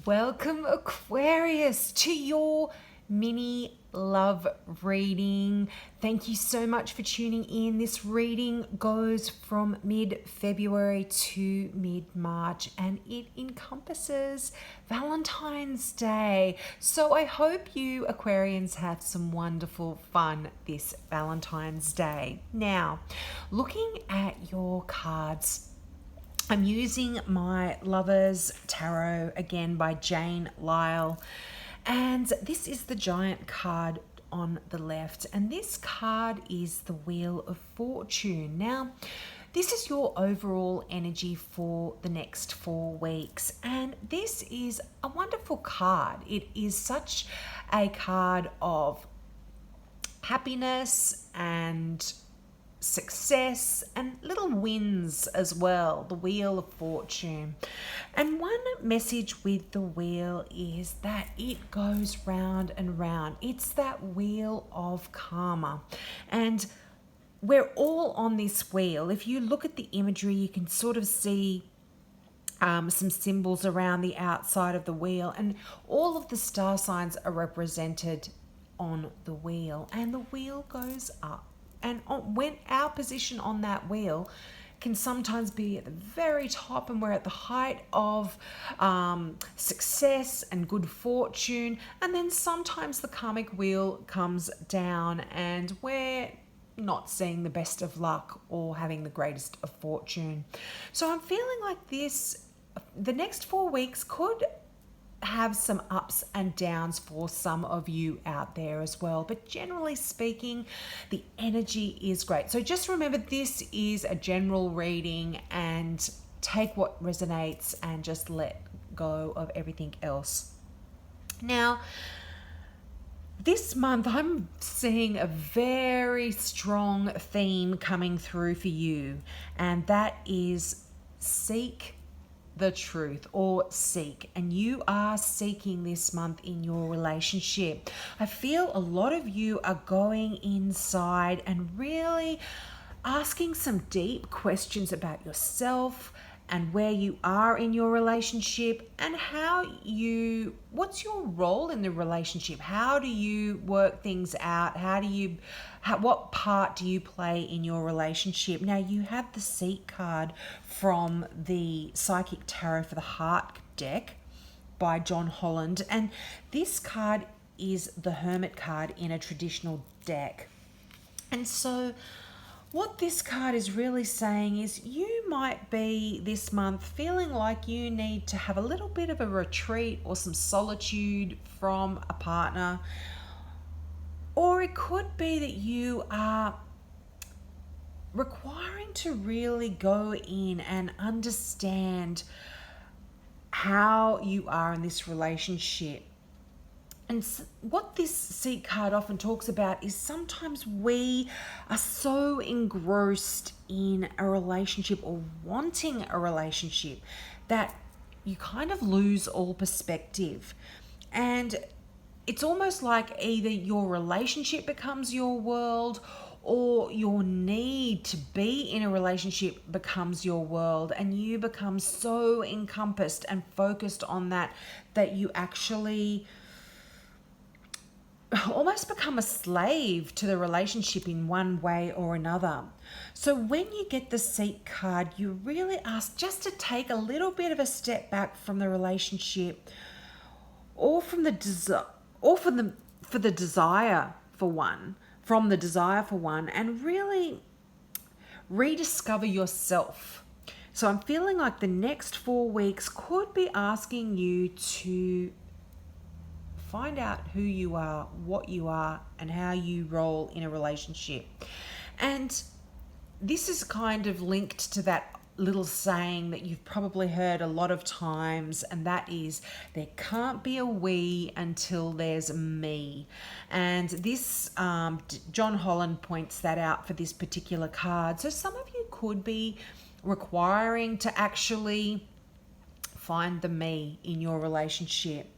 Welcome, Aquarius, to your mini love reading. Thank you so much for tuning in. This reading goes from mid-February to mid-March and it encompasses Valentine's Day. So I hope you Aquarians have some wonderful fun this Valentine's Day. Now, looking at your cards, I'm using my Lovers Tarot again by Jane Lyle, and this is the Giant card on the left, and this card is the Wheel of Fortune. Now, this is your overall energy for the next 4 weeks, and this is a wonderful card. It is such a card of happiness and success and little wins as well, the Wheel of Fortune. And one message with the wheel is that it goes round and round. It's that wheel of karma, and we're all on this wheel. If you look at the imagery, you can sort of see some symbols around the outside of the wheel, and all of the star signs are represented on the wheel, and the wheel goes up. And when our position on that wheel can sometimes be at the very top and we're at the height of success and good fortune, and then sometimes the karmic wheel comes down and we're not seeing the best of luck or having the greatest of fortune. So I'm feeling like the next 4 weeks could have some ups and downs for some of you out there as well, but generally speaking, the energy is great. So just remember, this is a general reading, and take what resonates and just let go of everything else. Now, this month I'm seeing a very strong theme coming through for you, and that is seek the truth, or seek. And you are seeking this month in your relationship. I feel a lot of you are going inside and really asking some deep questions about yourself and where you are in your relationship, and what's your role in the relationship? How do you work things out? What part do you play in your relationship? Now, you have the Seek card from the Psychic Tarot for the Heart deck by John Holland, and this card is the Hermit card in a traditional deck. And so what this card is really saying is you might be this month feeling like you need to have a little bit of a retreat or some solitude from a partner, or it could be that you are requiring to really go in and understand how you are in this relationship. And what this Seek card often talks about is sometimes we are so engrossed in a relationship or wanting a relationship that you kind of lose all perspective. And it's almost like either your relationship becomes your world, or your need to be in a relationship becomes your world, and you become so encompassed and focused on that you actually almost become a slave to the relationship in one way or another. So when you get the Seek card, you really ask just to take a little bit of a step back from the relationship, or from the desire for one, and really rediscover yourself. So I'm feeling like the next 4 weeks could be asking you to find out who you are, what you are, and how you roll in a relationship. And this is kind of linked to that little saying that you've probably heard a lot of times, and that is, there can't be a we until there's a me. And this John Holland points that out for this particular card. So some of you could be requiring to actually find the me in your relationship.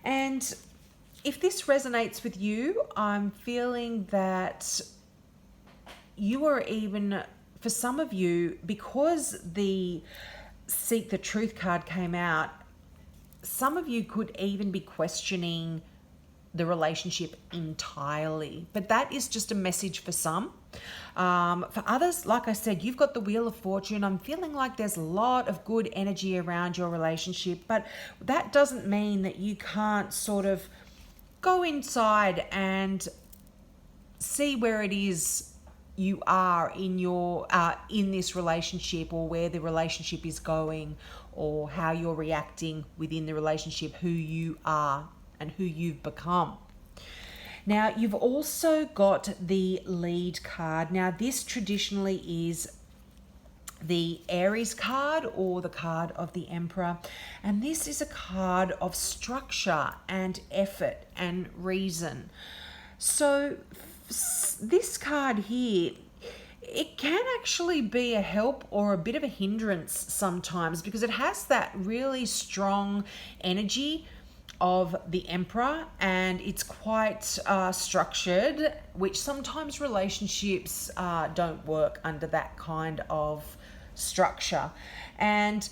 And if this resonates with you, I'm feeling that you are even, for some of you, because the Seek the Truth card came out, some of you could even be questioning the relationship entirely, but that is just a message for some. For others, like I said, you've got the Wheel of Fortune. I'm feeling like there's a lot of good energy around your relationship, but that doesn't mean that you can't sort of go inside and see where it is you are in your in this relationship, or where the relationship is going, or how you're reacting within the relationship, who you are and who you've become. Now, you've also got the Lead card. Now, this traditionally is the Aries card, or the card of the Emperor. And this is a card of structure and effort and reason. So this card here, it can actually be a help or a bit of a hindrance sometimes, because it has that really strong energy of the Emperor, and it's quite structured, which sometimes relationships don't work under that kind of structure. And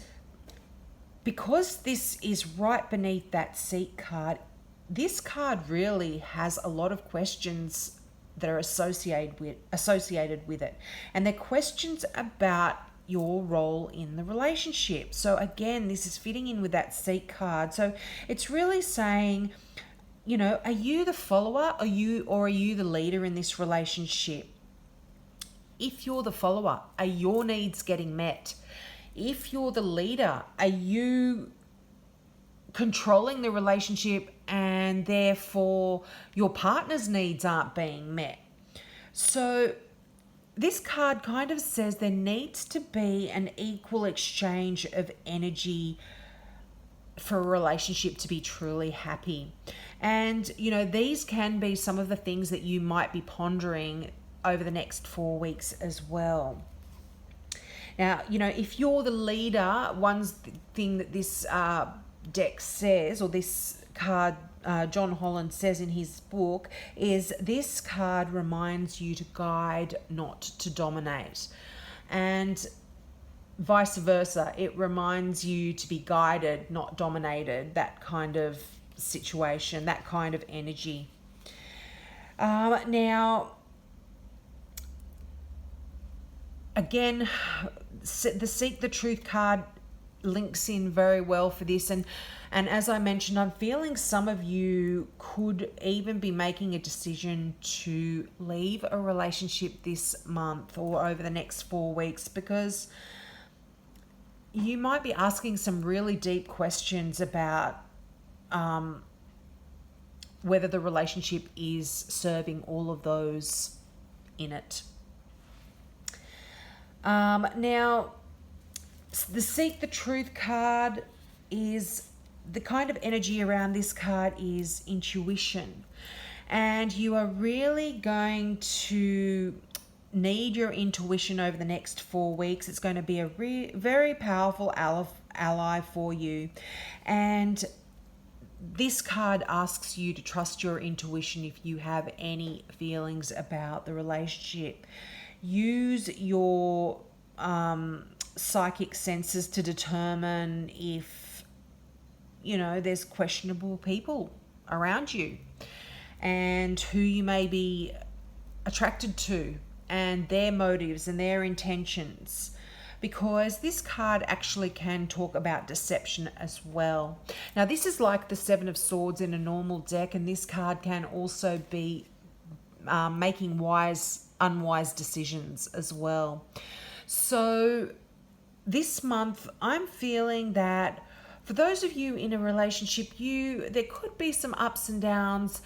because this is right beneath that Seat card, this card really has a lot of questions that are associated with it, and they're questions about your role in the relationship. So again, this is fitting in with that Seat card. So it's really saying, are you the follower, or are you the leader in this relationship? If you're the follower, are your needs getting met? If you're the leader, are you controlling the relationship, and therefore your partner's needs aren't being met? So this card kind of says there needs to be an equal exchange of energy for a relationship to be truly happy. And, these can be some of the things that you might be pondering over the next 4 weeks as well. Now, if you're the leader, one thing that this deck says, or this card, John Holland says in his book, is this card reminds you to guide, not to dominate. And vice versa, it reminds you to be guided, not dominated, that kind of situation, that kind of energy. Now, again, the Seek the Truth card links in very well for this, and as I mentioned, I'm feeling some of you could even be making a decision to leave a relationship this month or over the next 4 weeks, because you might be asking some really deep questions about whether the relationship is serving all of those in it. Now, the Seek the Truth card is the kind of energy around this card is intuition, and you are really going to need your intuition over the next 4 weeks. It's going to be a very powerful ally for you, and this card asks you to trust your intuition if you have any feelings about the relationship. Use your psychic senses to determine if there's questionable people around you, and who you may be attracted to, and their motives and their intentions, because this card actually can talk about deception as well. Now, this is like the Seven of Swords in a normal deck, and this card can also be making unwise decisions as well. So this month, I'm feeling that for those of you in a relationship, there could be some ups and downs.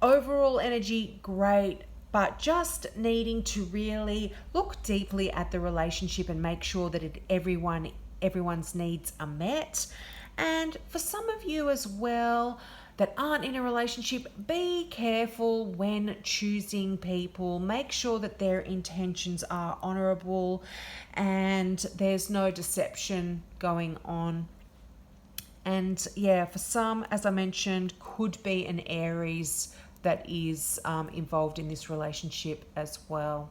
Overall energy, great, but just needing to really look deeply at the relationship and make sure that everyone's needs are met. And for some of you as well that aren't in a relationship, be careful when choosing people. Make sure that their intentions are honorable and there's no deception going on. And yeah, for some, as I mentioned, could be an Aries that is involved in this relationship as well.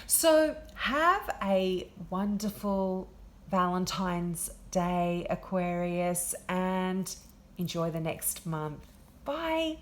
So have a wonderful Valentine's Day, Aquarius, and and enjoy the next month. Bye.